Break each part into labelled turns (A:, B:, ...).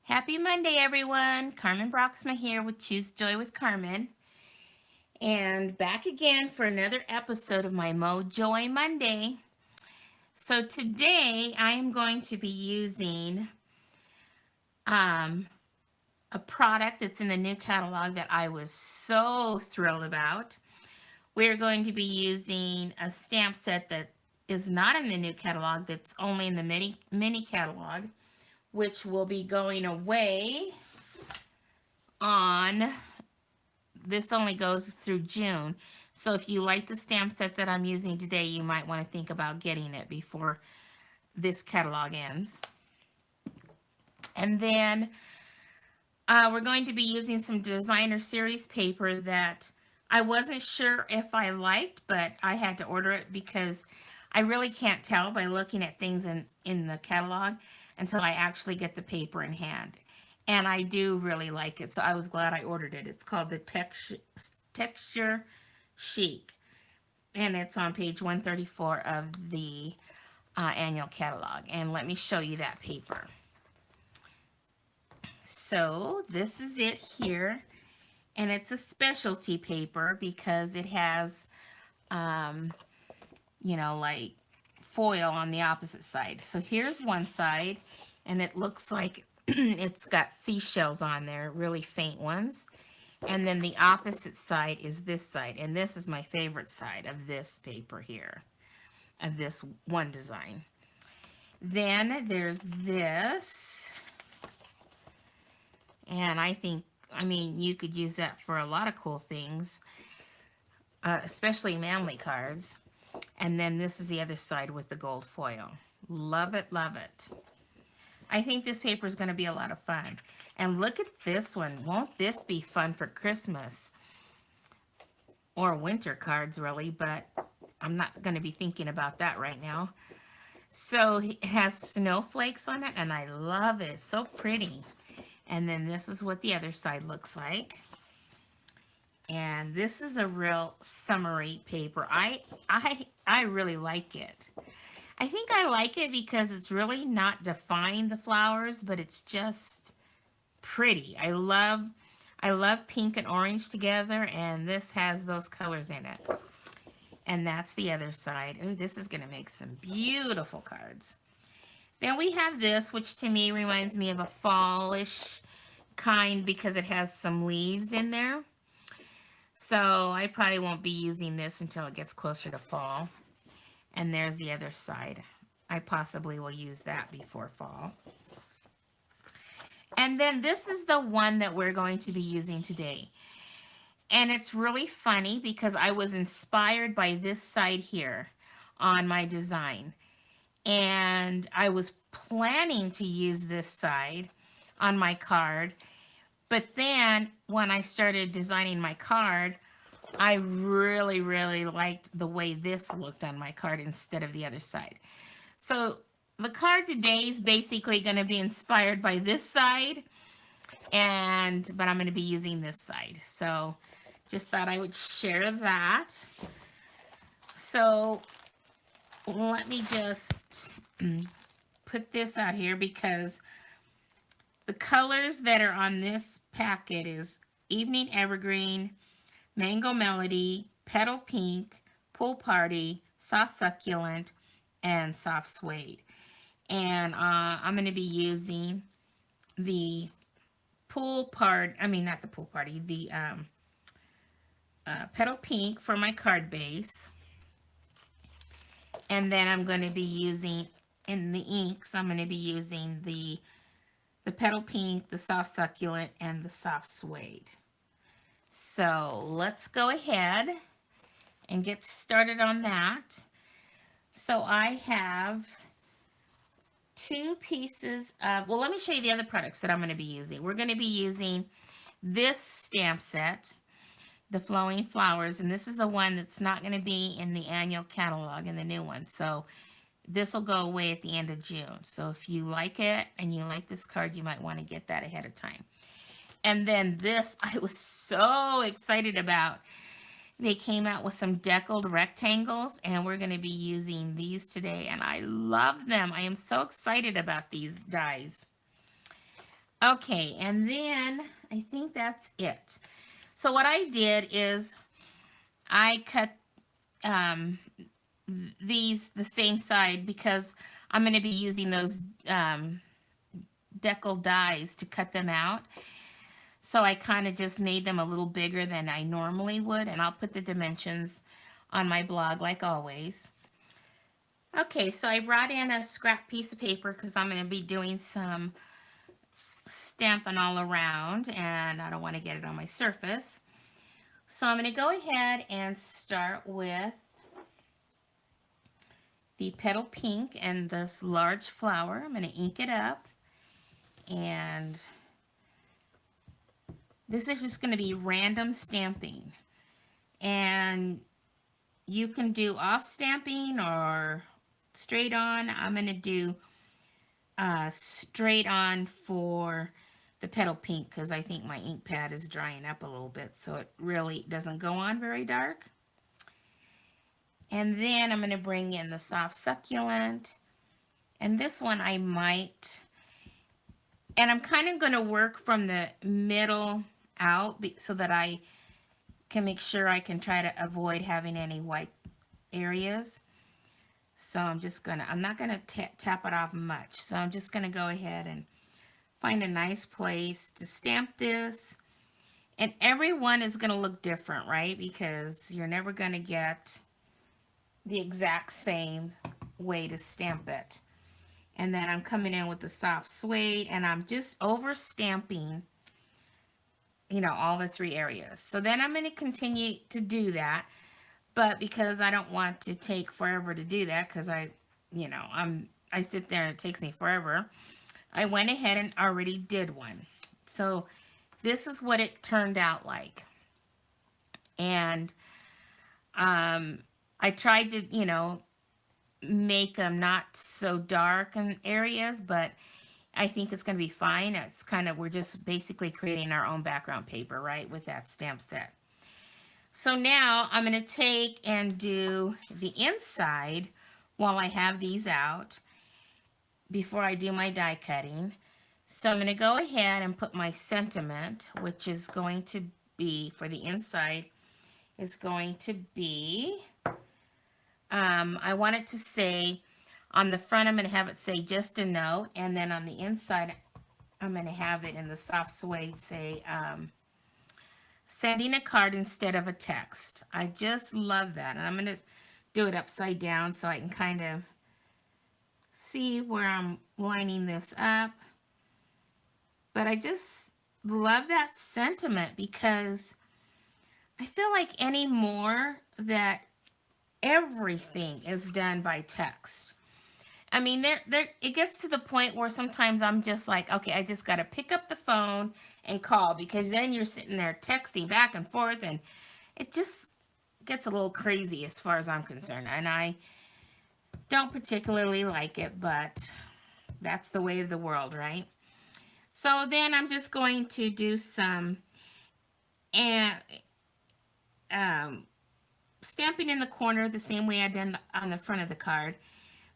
A: Happy Monday, everyone. Carmen Broxma here with Choose Joy with Carmen. And back again for another episode of my Mo Joy Monday. So today I am going to be using um, a product that's in the new catalog that I was so thrilled about. We're going to be using a stamp set that is not in the new catalog, that's only in the mini catalog, which will be going away on, this only goes through June. So if you like the stamp set that I'm using today, you might want to think about getting it before this catalog ends. And then we're going to be using some designer series paper that I wasn't sure if I liked, but I had to order it because I really can't tell by looking at things in the catalog until I actually get the paper in hand. And I do really like it, so I was glad I ordered it. It's called the Texture Chic, and it's on page 134 of the annual catalog. And let me show you that paper. So this is it here, and it's a specialty paper because it has, like foil on the opposite side. So here's one side, and it looks like it's got seashells on there, really faint ones. And then the opposite side is this side, and this is my favorite side of this paper here, of this one design. Then there's this, and you could use that for a lot of cool things, especially manly cards. And then this is the other side with the gold foil. Love it, love it. I think this paper is going to be a lot of fun. And look at this one. Won't this be fun for Christmas? Or winter cards, really, but I'm not going to be thinking about that right now. So it has snowflakes on it, and I love it. It's so pretty. And then this is what the other side looks like. And this is a real summery paper. I really like it. I think I like it because it's really not defined the flowers, but it's just pretty. I love pink and orange together, and this has those colors in it. And that's the other side. Oh, this is going to make some beautiful cards. Then we have this, which to me reminds me of a fallish kind because it has some leaves in there. So I probably won't be using this until it gets closer to fall. And there's the other side. I possibly will use that before fall. And then this is the one that we're going to be using today. And it's really funny because I was inspired by this side here on my design. And I was planning to use this side on my card. But then when I started designing my card, I really, really liked the way this looked on my card instead of the other side. So the card today is basically going to be inspired by this side, but I'm going to be using this side. So just thought I would share that. So let me just put this out here because the colors that are on this packet is Evening Evergreen, Mango Melody, Petal Pink, Pool Party, Soft Succulent, and Soft Suede. And I'm going to be using the Petal Pink for my card base. And then I'm going to be using, in the inks, I'm going to be using the Petal Pink, the Soft Succulent, and the Soft Suede. So let's go ahead and get started on that. So I have two pieces of, well, let me show you the other products that I'm going to be using. We're going to be using this stamp set, the Flowing Flowers, and this is the one that's not going to be in the annual catalog, in the new one. So this will go away at the end of June. So if you like it and you like this card, you might want to get that ahead of time. And then this, I was so excited about. They came out with some deckled rectangles, and we're going to be using these today, and I love them. I am so excited about these dies. Okay, and then I think that's it. So what I did is I cut um, these the same side because I'm going to be using those decal dies to cut them out. So I kind of just made them a little bigger than I normally would, and I'll put the dimensions on my blog like always. Okay, so I brought in a scrap piece of paper because I'm going to be doing some stamping all around and I don't want to get it on my surface. So I'm going to go ahead and start with the petal pink and this large flower. I'm going to ink it up, and this is just going to be random stamping, and you can do off stamping or straight on. I'm going to do straight on for the petal pink because I think my ink pad is drying up a little bit, so it really doesn't go on very dark. And then I'm going to bring in the soft succulent, and this one I might, and I'm kind of going to work from the middle out so that I can make sure I can try to avoid having any white areas. So I'm not going to tap it off much. So I'm just going to go ahead and find a nice place to stamp this. And every one is going to look different, right? Because you're never going to get the exact same way to stamp it. And then I'm coming in with the soft suede, and I'm just over stamping, you know, all the three areas. So then I'm going to continue to do that. But because I don't want to take forever to do that, because I sit there and it takes me forever, I went ahead and already did one. So this is what it turned out like. And I tried to, make them not so dark in areas, but I think it's going to be fine. It's we're just basically creating our own background paper, right, with that stamp set. So now I'm going to take and do the inside while I have these out before I do my die cutting. So I'm going to go ahead and put my sentiment, which is going to be, for the inside, is going to be, I want it to say, on the front I'm going to have it say just a note, and then on the inside I'm going to have it in the soft suede say, sending a card instead of a text. I just love that. And I'm going to do it upside down so I can kind of see where I'm lining this up. But I just love that sentiment because I feel like anymore that everything is done by text. I mean, it gets to the point where sometimes I'm just like, okay, I just got to pick up the phone and call, because then you're sitting there texting back and forth, and it just gets a little crazy as far as I'm concerned. And I don't particularly like it, but that's the way of the world, right? So then I'm just going to do some stamping in the corner the same way I did on the front of the card.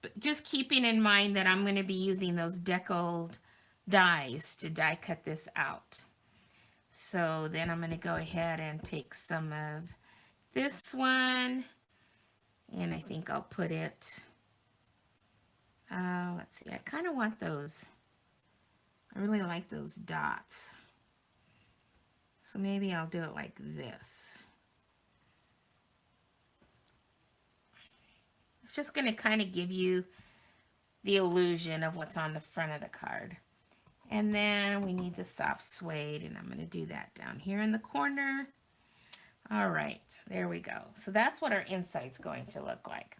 A: But just keeping in mind that I'm going to be using those deckled dies to die cut this out. So then I'm going to go ahead and take some of this one, and I think I'll put it, let's see, I kind of want those, I really like those dots. So maybe I'll do it like this. It's just going to kind of give you the illusion of what's on the front of the card. And then we need the soft suede, and I'm going to do that down here in the corner. All right, there we go. So that's what our inside's going to look like.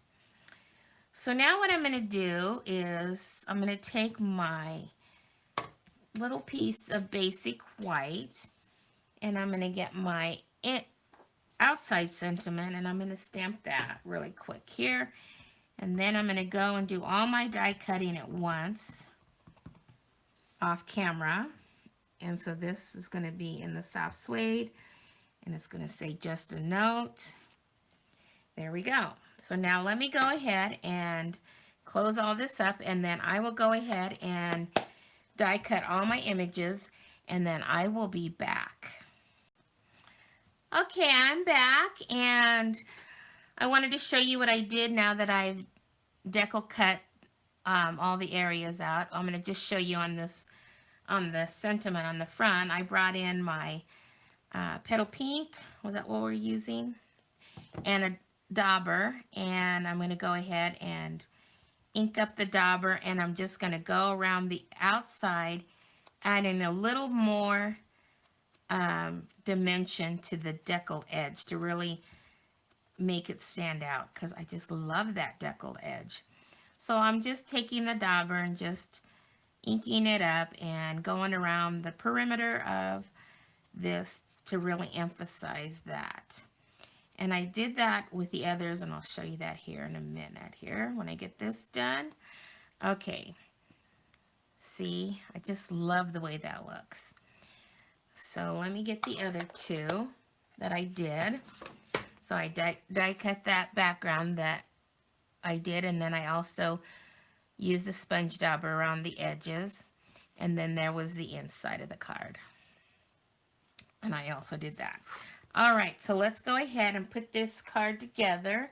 A: So now what I'm going to do is I'm going to take my little piece of basic white, and I'm going to get my outside sentiment, and I'm going to stamp that really quick here. And then I'm going to go and do all my die cutting at once off camera. And so this is going to be in the soft suede, and it's going to say just a note. There we go. So now let me go ahead and close all this up, and then I will go ahead and die cut all my images, and then I will be back. Okay, I'm back, and I wanted to show you what I did now that I've decal cut all the areas out. I'm going to just show you on this, on the sentiment on the front. I brought in my petal pink, was that what we're using? And a dauber, and I'm going to go ahead and ink up the dauber, and I'm just going to go around the outside, adding a little more dimension to the decal edge to really make it stand out, because I just love that deckled edge. So I'm just taking the dauber and just inking it up and going around the perimeter of this to really emphasize that. And I did that with the others, and I'll show you that here in a minute here when I get this done. Okay, see, I just love the way that looks. So let me get the other two that I did. So I die cut that background that I did, and then I also used the sponge dauber around the edges, and then there was the inside of the card. And I also did that. All right, so let's go ahead and put this card together.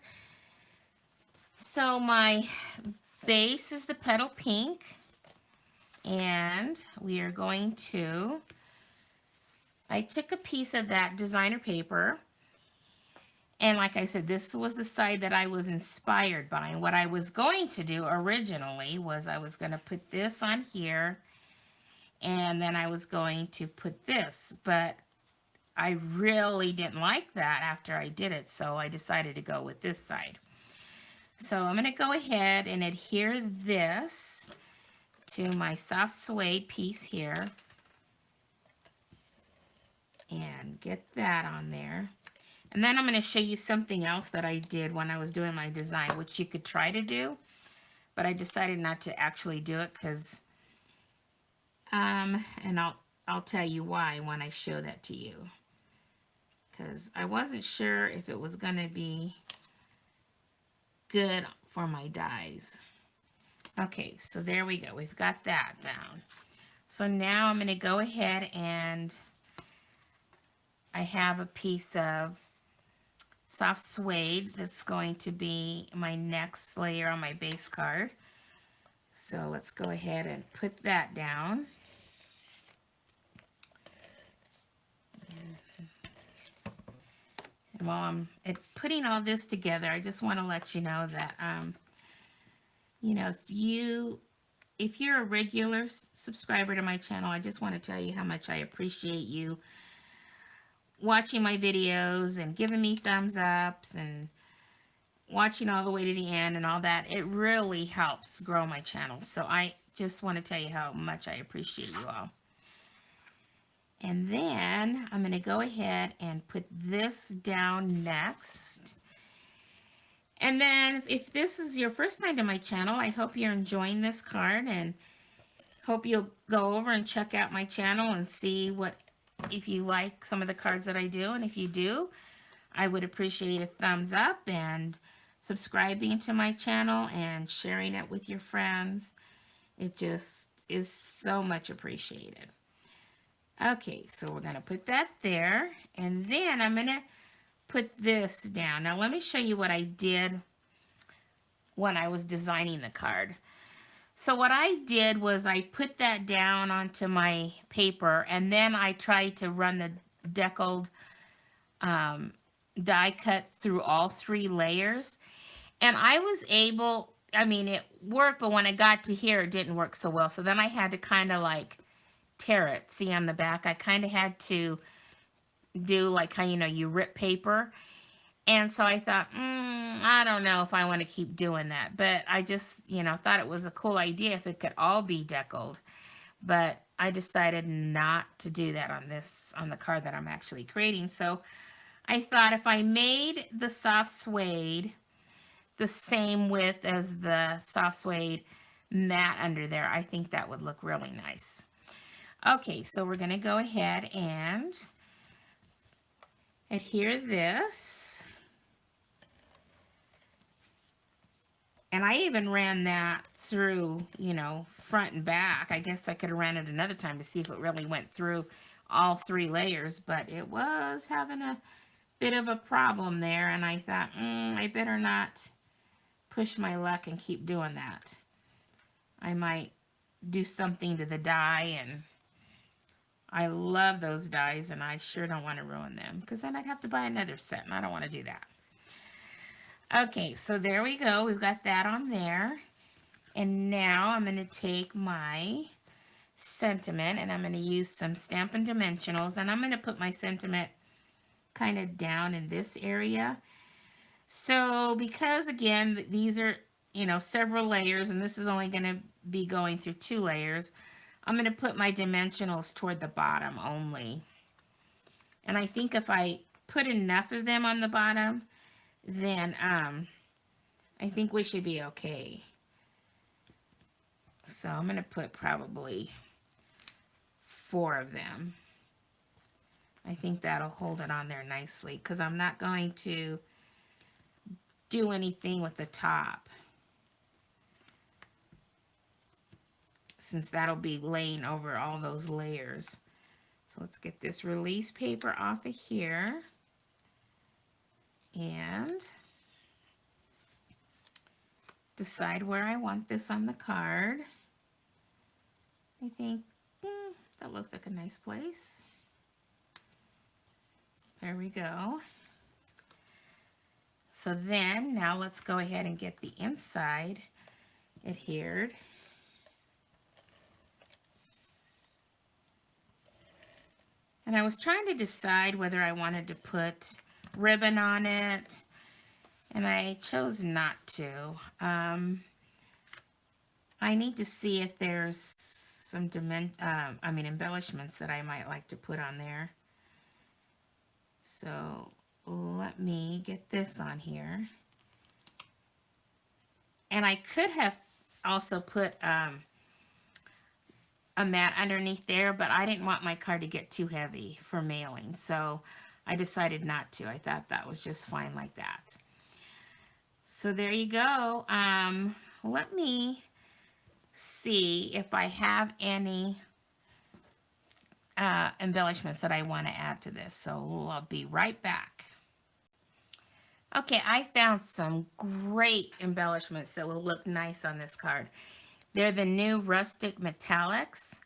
A: So my base is the petal pink, and we are going to, I took a piece of that designer paper, and like I said, this was the side that I was inspired by. And what I was going to do originally was I was going to put this on here, and then I was going to put this, but I really didn't like that after I did it, so I decided to go with this side. So I'm going to go ahead and adhere this to my soft suede piece here and get that on there. And then I'm going to show you something else that I did when I was doing my design, which you could try to do, but I decided not to actually do it because, and I'll tell you why when I show that to you. Because I wasn't sure if it was going to be good for my dies. Okay, so there we go. We've got that down. So now I'm going to go ahead and I have a piece of soft suede that's going to be my next layer on my base card. So let's go ahead and put that down. And while I'm putting all this together, I just want to let you know that, you know, if you're a regular subscriber to my channel, I just want to tell you how much I appreciate you watching my videos and giving me thumbs ups and watching all the way to the end and all that. It really helps grow my channel. So I just want to tell you how much I appreciate you all. And then I'm going to go ahead and put this down next. And then if this is your first time to my channel, I hope you're enjoying this card and hope you'll go over and check out my channel and see if you like some of the cards that I do. And if you do, I would appreciate a thumbs up and subscribing to my channel and sharing it with your friends. It just is so much appreciated. Okay, so we're going to put that there, and then I'm going to put this down. Now let me show you what I did when I was designing the card. So what I did was I put that down onto my paper, and then I tried to run the deckled die cut through all 3 layers. And I was able, I mean, it worked, but when I got to here, it didn't work so well. So then I had to kind of like tear it. See on the back, I kind of had to do like how, you know, you rip paper. And so I thought, I don't know if I want to keep doing that. But I just, you know, thought it was a cool idea if it could all be deckled. But I decided not to do that on the card that I'm actually creating. So I thought if I made the soft suede the same width as the soft suede mat under there, I think that would look really nice. Okay, so we're going to go ahead and adhere this. And I even ran that through, you know, front and back. I guess I could have ran it another time to see if it really went through all 3 layers, but it was having a bit of a problem there, and I thought, I better not push my luck and keep doing that. I might do something to the die, and I love those dies, and I sure don't want to ruin them, because then I'd have to buy another set, and I don't want to do that. Okay, so there we go. We've got that on there. And now I'm going to take my sentiment, and I'm going to use some Stampin' Dimensionals, and I'm going to put my sentiment kind of down in this area. So because, again, these are, you know, several layers, and this is only going to be going through 2 layers, I'm going to put my dimensionals toward the bottom only. And I think if I put enough of them on the bottom, then I think we should be okay. So I'm going to put probably 4 of them. I think that'll hold it on there nicely, because I'm not going to do anything with the top, since that'll be laying over all those layers. So let's get this release paper off of here. And decide where I want this on the card. I think that looks like a nice place. There we go. So then, now let's go ahead and get the inside adhered. And I was trying to decide whether I wanted to put ribbon on it, and I chose not to. I need to see if there's some embellishments that I might like to put on there. So let me get this on here. And I could have also put a mat underneath there, but I didn't want my card to get too heavy for mailing, so I decided not to. I thought that was just fine like that. So there you go. Let me see if I have any embellishments that I want to add to this. So I'll be right back. Okay, I found some great embellishments that will look nice on this card. They're the new rustic metallics,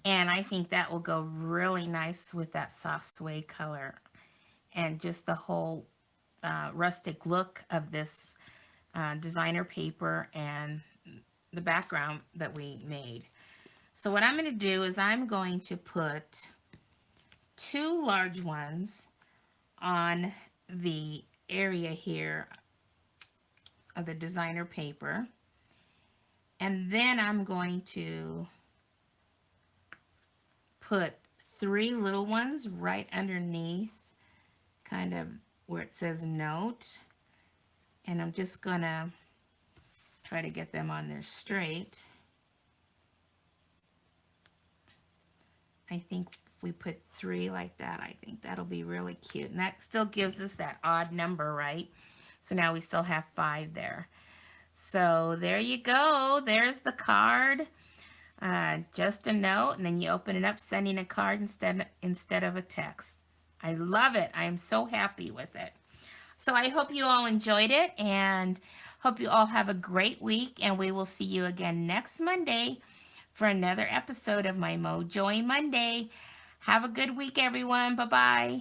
A: and I think that will go really nice with that soft suede color and just the whole rustic look of this designer paper and the background that we made. So what I'm going to do is I'm going to put 2 large ones on the area here of the designer paper, and then I'm going to put 3 little ones right underneath, kind of where it says note, and I'm just gonna try to get them on there straight. I think if we put 3 like that, I think that'll be really cute. And that still gives us that odd number, right? So now we still have 5 there. So there you go. There's the card. Just a note, and then you open it up, sending a card instead of a text. I love it. I am so happy with it. So I hope you all enjoyed it, and hope you all have a great week, and we will see you again next Monday for another episode of my Mojoy Monday. Have a good week, everyone. Bye-bye.